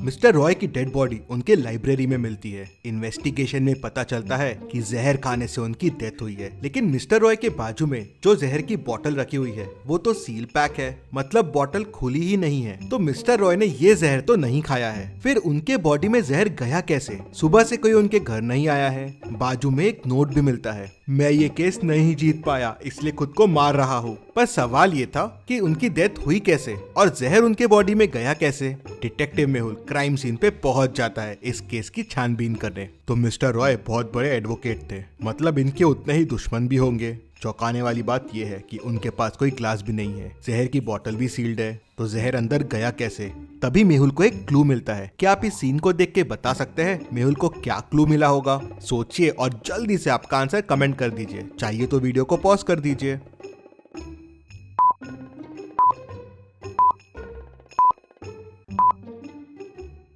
Mister Roy की dead body उनके library में मिलती है। इन्वेस्टिगेशन में पता चलता है कि जहर खाने से उनकी डेथ हुई है, लेकिन मिस्टर रॉय के बाजू में जो जहर की बोतल रखी हुई है वो तो सील पैक है, मतलब बोतल खुली ही नहीं है। तो मिस्टर रॉय ने ये जहर तो नहीं खाया है। फिर उनके बॉडी में जहर गया कैसे? सुबह से कोई उनके घर नहीं आया है। बाजू में एक नोट भी मिलता है, मैं ये केस नहीं जीत पाया इसलिए खुद को मार रहा हूँ। पर सवाल ये था कि उनकी डेथ हुई कैसे और जहर उनके बॉडी में गया कैसे? डिटेक्टिव मेहुल क्राइम सीन पे पहुंच जाता है इस केस की छानबीन करने। तो मिस्टर रॉय बहुत बड़े एडवोकेट थे, मतलब इनके उतने ही दुश्मन भी होंगे। चौंकाने वाली बात यह है कि उनके पास कोई ग्लास भी नहीं है, जहर की बोतल भी सील्ड है। तो जहर अंदर गया कैसे? तभी मेहुल को एक क्लू मिलता है। क्या आप इस सीन को देख के बता सकते हैं मेहुल को क्या क्लू मिला होगा? सोचिए और जल्दी से आपका आंसर कमेंट कर दीजिए। चाहिए तो वीडियो को पॉज कर दीजिए।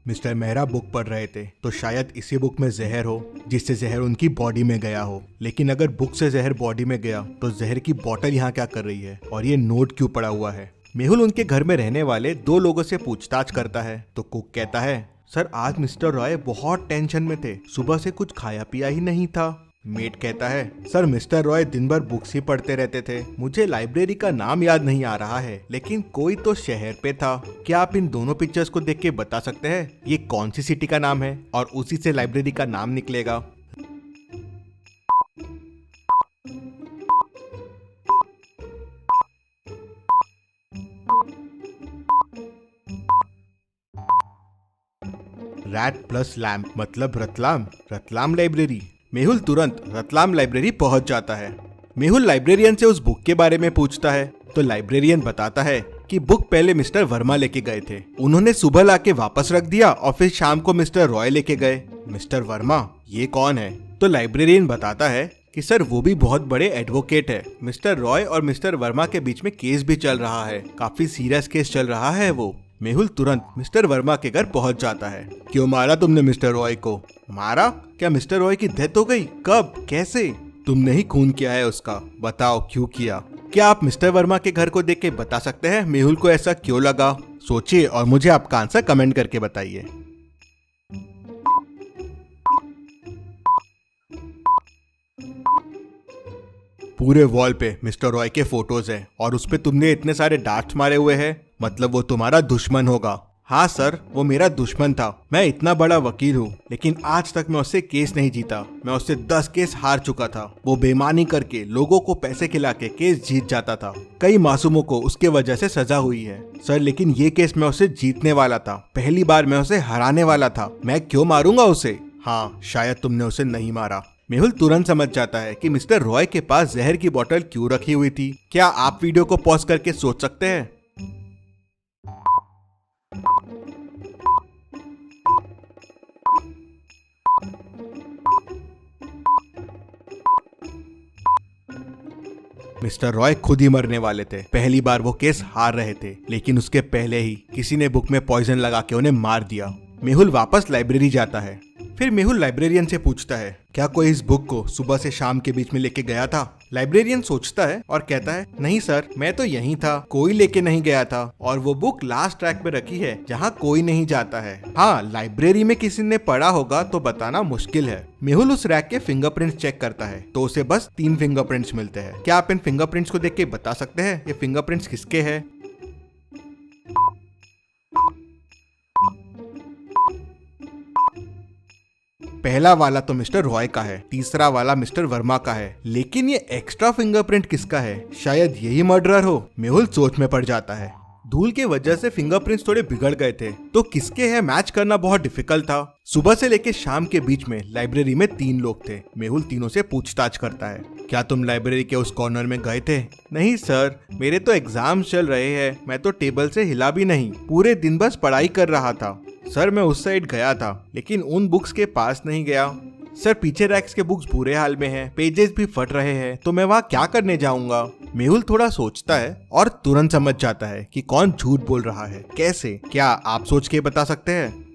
मिस्टर मेहरा बुक पढ़ रहे थे, तो शायद इसी बुक में जहर हो जिससे जहर उनकी बॉडी में गया हो। लेकिन अगर बुक से जहर बॉडी में गया तो जहर की बोतल यहाँ क्या कर रही है और ये नोट क्यों पड़ा हुआ है? मेहुल उनके घर में रहने वाले दो लोगों से पूछताछ करता है तो कुक कहता है, सर आज मिस्टर रॉय बहुत टेंशन में थे, सुबह से कुछ खाया पिया ही नहीं था। मेट कहता है, सर मिस्टर रॉय दिन भर बुक्स ही पढ़ते रहते थे, मुझे लाइब्रेरी का नाम याद नहीं आ रहा है, लेकिन कोई तो शहर पे था। क्या आप इन दोनों पिक्चर्स को देख के बता सकते हैं ये कौन सी सिटी का नाम है? और उसी से लाइब्रेरी का नाम निकलेगा। रैट प्लस लैम्प मतलब रतलाम, रतलाम लाइब्रेरी। मेहुल तुरंत रतलाम लाइब्रेरी पहुंच जाता है। मेहुल लाइब्रेरियन से उस बुक के बारे में पूछता है तो लाइब्रेरियन बताता है कि बुक पहले मिस्टर वर्मा लेके गए थे, उन्होंने सुबह लाके वापस रख दिया और फिर शाम को मिस्टर रॉय लेके गए। मिस्टर वर्मा ये कौन है? तो लाइब्रेरियन बताता है कि सर वो भी बहुत बड़े एडवोकेट है। मिस्टर रॉय और मिस्टर वर्मा के बीच में केस भी चल रहा है, काफी सीरियस केस चल रहा है वो। मेहुल तुरंत मिस्टर वर्मा के घर पहुंच जाता है। क्यों मारा तुमने मिस्टर रॉय को? मारा? क्या मिस्टर रॉय की डेथ हो गई? कब? कैसे? तुमने ही खून किया है उसका, बताओ क्यों किया? क्या आप मिस्टर वर्मा के घर को देख के बता सकते हैं मेहुल को ऐसा क्यों लगा? सोचिए और मुझे आपका आंसर कमेंट करके बताइए। पूरे वॉल पे मिस्टर रॉय के फोटोज हैं और उस पे तुमने इतने सारे डार्ट्स मारे हुए हैं, मतलब वो तुम्हारा दुश्मन होगा। हाँ सर, वो मेरा दुश्मन था। मैं इतना बड़ा वकील हूँ लेकिन आज तक मैं उससे केस नहीं जीता। मैं उससे 10 केस हार चुका था। वो बेईमानी करके लोगों को पैसे खिला के केस जीत जाता था। कई मासूमों को उसके वजह से सजा हुई है सर, लेकिन ये केस मैं उसे जीतने वाला था। पहली बार मैं उसे हराने वाला था। मैं क्यों मारूंगा उसे? हाँ, शायद तुमने उसे नहीं मारा। मेहुल तुरंत समझ जाता है कि मिस्टर रॉय के पास जहर की बोतल क्यों रखी हुई थी। क्या आप वीडियो को पॉज करके सोच सकते हैं? मिस्टर रॉय खुद ही मरने वाले थे। पहली बार वो केस हार रहे थे, लेकिन उसके पहले ही किसी ने बुक में पॉइजन लगा के उन्हें मार दिया। मेहुल वापस लाइब्रेरी जाता है। फिर मेहुल लाइब्रेरियन से पूछता है, क्या कोई इस बुक को सुबह से शाम के बीच में लेके गया था? लाइब्रेरियन सोचता है और कहता है, नहीं सर, मैं तो यहीं था, कोई लेके नहीं गया था। और वो बुक लास्ट ट्रैक पे रखी है जहाँ कोई नहीं जाता है। हाँ, लाइब्रेरी में किसी ने पढ़ा होगा तो बताना मुश्किल है। मेहुल उस रैक के फिंगरप्रिंट्स चेक करता है तो उसे बस 3 फिंगरप्रिंट्स मिलते हैं। क्या आप इन फिंगरप्रिंट्स को देख के बता सकते हैं ये फिंगरप्रिंट्स किसके हैं? पहला वाला तो मिस्टर रॉय का है, तीसरा वाला मिस्टर वर्मा का है, लेकिन ये एक्स्ट्रा फिंगरप्रिंट किसका है? शायद यही मर्डरर हो। मेहुल सोच में पड़ जाता है। धूल के वजह से फिंगरप्रिंट्स थोड़े बिगड़ गए थे, तो किसके हैं मैच करना बहुत डिफिकल्ट था। सुबह से लेके शाम के बीच में लाइब्रेरी में 3 लोग थे। मेहुल तीनों से पूछताछ करता है, क्या तुम लाइब्रेरी के उस कॉर्नर में गए थे? नहीं सर, मेरे तो एग्जाम चल रहे हैं, मैं तो टेबल से हिला भी नहीं, पूरे दिन बस पढ़ाई कर रहा था। सर मैं उस साइड गया था लेकिन उन बुक्स के पास नहीं गया। सर पीछे रैक्स के बुक्स बुरे हाल में हैं, पेजेस भी फट रहे हैं, तो मैं वहाँ क्या करने जाऊंगा? मेहुल थोड़ा सोचता है और तुरंत समझ जाता है कि कौन झूठ बोल रहा है। कैसे? क्या आप सोच के बता सकते हैं?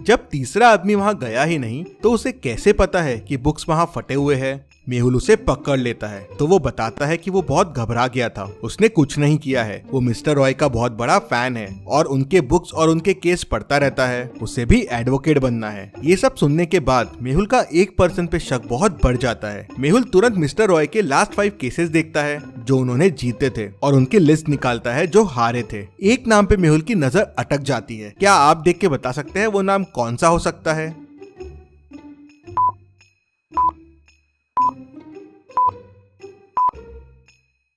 जब तीसरा आदमी वहाँ गया ही नहीं तो उसे कैसे पता है कि बुक्स वहाँ फटे हुए हैं। मेहुल उसे पकड़ लेता है तो वो बताता है कि वो बहुत घबरा गया था, उसने कुछ नहीं किया है। वो मिस्टर रॉय का बहुत बड़ा फैन है और उनके बुक्स और उनके केस पढ़ता रहता है, उसे भी एडवोकेट बनना है। ये सब सुनने के बाद मेहुल का एक पर्सन पे शक बहुत बढ़ जाता है। मेहुल तुरंत मिस्टर रॉय के लास्ट 5 केसेस देखता है जो उन्होंने जीते थे और उनकी लिस्ट निकालता है जो हारे थे। एक नाम पे मेहुल की नजर अटक जाती है। क्या आप देख के बता सकते हैं वो नाम कौन सा हो सकता है?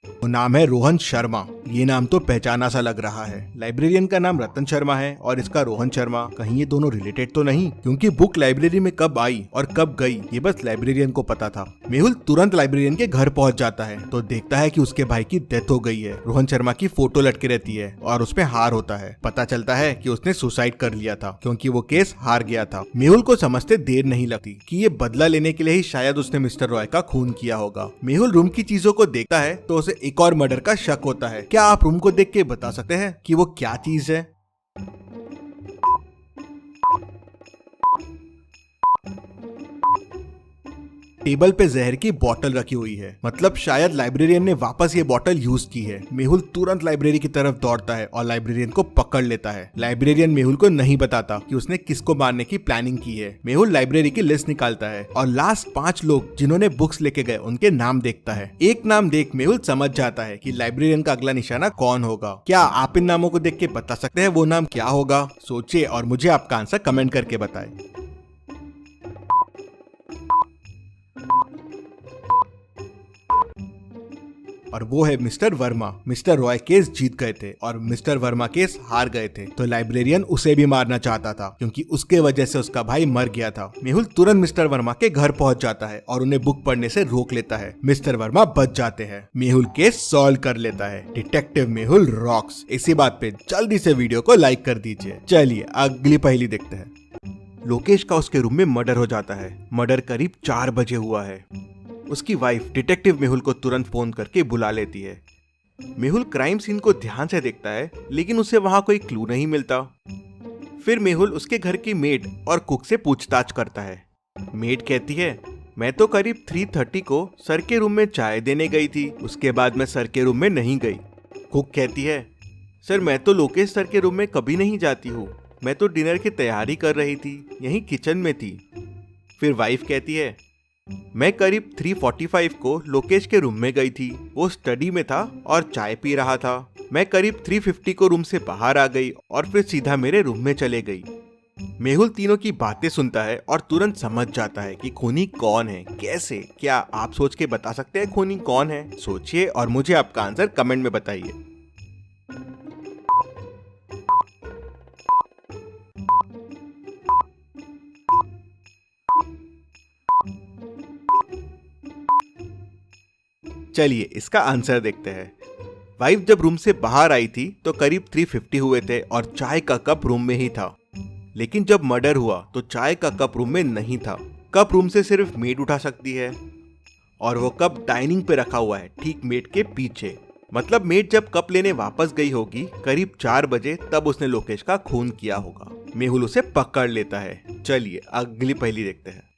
वो नाम है रोहन शर्मा। ये नाम तो पहचाना सा लग रहा है। लाइब्रेरियन का नाम रतन शर्मा है और इसका रोहन शर्मा। कहीं ये दोनों रिलेटेड तो नहीं? क्योंकि बुक लाइब्रेरी में कब आई और कब गई ये बस लाइब्रेरियन को पता था। मेहुल तुरंत लाइब्रेरियन के घर पहुंच जाता है तो देखता है कि उसके भाई की डेथ हो गई है। रोहन शर्मा की फोटो लटके रहती है और उसपे हार होता है। पता चलता है कि उसने सुसाइड कर लिया था क्योंकि वो केस हार गया था। मेहुल को समझते देर नहीं लगती कि ये बदला लेने के लिए ही शायद उसने मिस्टर रॉय का खून किया होगा। मेहुल रूम की चीजों को देखता है तो उसे एक और मर्डर का शक होता है। क्या आप रूम को देख के बता सकते हैं कि वो क्या चीज है? टेबल पे जहर की बोतल रखी हुई है, मतलब शायद लाइब्रेरियन ने वापस ये बोतल यूज की है। मेहुल तुरंत लाइब्रेरी की तरफ दौड़ता है और लाइब्रेरियन को पकड़ लेता है। लाइब्रेरियन मेहुल को नहीं बताता कि उसने किसको मारने की प्लानिंग की है। मेहुल लाइब्रेरी की लिस्ट निकालता है और लास्ट 5 लोग जिन्होंने बुक्स लेके गए उनके नाम देखता है। एक नाम देख मेहुल समझ जाता है कि लाइब्रेरियन का अगला निशाना कौन होगा। क्या आप इन नामों को देख के बता सकते हैं वो नाम क्या होगा? सोचिए और मुझे आपका आंसर कमेंट करके बताएं। और वो है mister Verma. Mister Roy case जीत गए थे और मिस्टर वर्मा केस हार गए थे, तो लाइब्रेरियन उसे भी मारना चाहता था क्योंकि उसके वजह से उसका भाई मर गया था। मेहुल तुरंत मिस्टर वर्मा के घर पहुंच जाता है और उन्हें बुक पढ़ने से रोक लेता है। मिस्टर वर्मा बच जाते हैं। मेहुल केस सॉल्व कर लेता है। Detective Mehul rocks. इसी बात पे जल्दी से वीडियो को लाइक कर दीजिए। चलिए अगली पहेली देखते हैं। लोकेश का उसके रूम में मर्डर हो जाता है। मर्डर करीब 4 बजे हुआ है। उसकी वाइफ डिटेक्टिव मेहुल को तुरंत फोन करके बुला लेती है। मेहुल क्राइम सीन को ध्यान से देखता है लेकिन उसे वहां कोई क्लू नहीं मिलता। फिर मेहुल उसके घर की मेड और कुक से पूछताछ करता है। मेड कहती है, मैं तो करीब 3:30 को सर के रूम में चाय देने गई थी, उसके बाद मैं सर के रूम में नहीं गई। कुक कहती है, सर मैं तो लोकेश सर के रूम में कभी नहीं जाती हूँ, मैं तो डिनर की तैयारी कर रही थी, यहीं किचन में थी। फिर वाइफ कहती है, मैं करीब 3:45 को लोकेश के रूम में गई थी, वो स्टडी में था और चाय पी रहा था। मैं करीब 3:50 को रूम से बाहर आ गई और फिर सीधा मेरे रूम में चले गई। मेहुल तीनों की बातें सुनता है और तुरंत समझ जाता है कि खूनी कौन है। कैसे? क्या आप सोच के बता सकते हैं खूनी कौन है? सोचिए और मुझे आपका आंसर कमेंट में बताइए। चलिए इसका आंसर देखते हैं। वाइफ जब रूम से बाहर आई थी तो करीब 3:50 हुए थे और चाय का कप रूम में ही था। लेकिन जब मर्डर हुआ तो चाय का कप रूम में नहीं था। कप रूम से सिर्फ मेड उठा सकती है और वो कप डाइनिंग पे रखा हुआ है, ठीक मेड के पीछे। मतलब मेड जब कप लेने वापस गई होगी करीब 4 बजे, तब उसने लोकेश का खून किया होगा। मेहुल उसे पकड़ लेता है। चलिए अगली पहेली देखते हैं।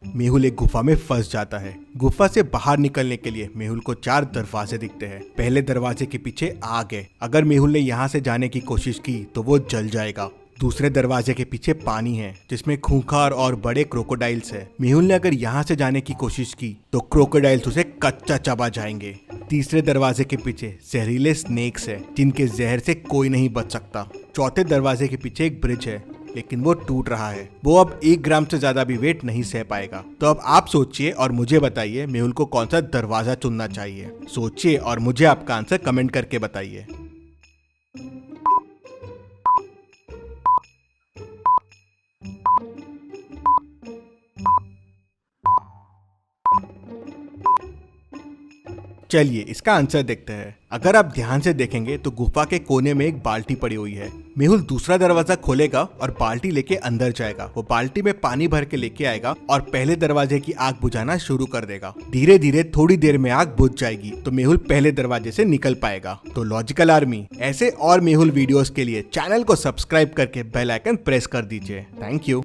मेहुल एक गुफा में फंस जाता है। गुफा से बाहर निकलने के लिए मेहुल को 4 दरवाजे दिखते हैं। पहले दरवाजे के पीछे आग है, अगर मेहुल ने यहाँ से जाने की कोशिश की तो वो जल जाएगा। दूसरे दरवाजे के पीछे पानी है जिसमें खूंखार और बड़े क्रोकोडाइल्स है। मेहुल ने अगर यहाँ से जाने की कोशिश की तो क्रोकोडाइल्स उसे कच्चा चबा जाएंगे। तीसरे दरवाजे के पीछे जहरीले स्नेक्स है जिनके जहर से कोई नहीं बच सकता। चौथे दरवाजे के पीछे एक ब्रिज है लेकिन वो टूट रहा है, वो अब 1 ग्राम से ज्यादा भी वेट नहीं सह पाएगा। तो अब आप सोचिए और मुझे बताइए मेहुल को कौन सा दरवाजा चुनना चाहिए। सोचिए और मुझे आपका आंसर कमेंट करके बताइए। चलिए इसका आंसर देखते हैं। अगर आप ध्यान से देखेंगे तो गुफा के कोने में एक बाल्टी पड़ी हुई है। मेहुल दूसरा दरवाजा खोलेगा और बाल्टी लेके अंदर जाएगा। वो बाल्टी में पानी भर के लेके आएगा और पहले दरवाजे की आग बुझाना शुरू कर देगा। धीरे धीरे थोड़ी देर में आग बुझ जाएगी तो मेहुल पहले दरवाजे से निकल पाएगा। तो लॉजिकल आर्मी, ऐसे और मेहुल वीडियोस के लिए चैनल को सब्सक्राइब करके बेल आइकन प्रेस कर दीजिए। Thank you.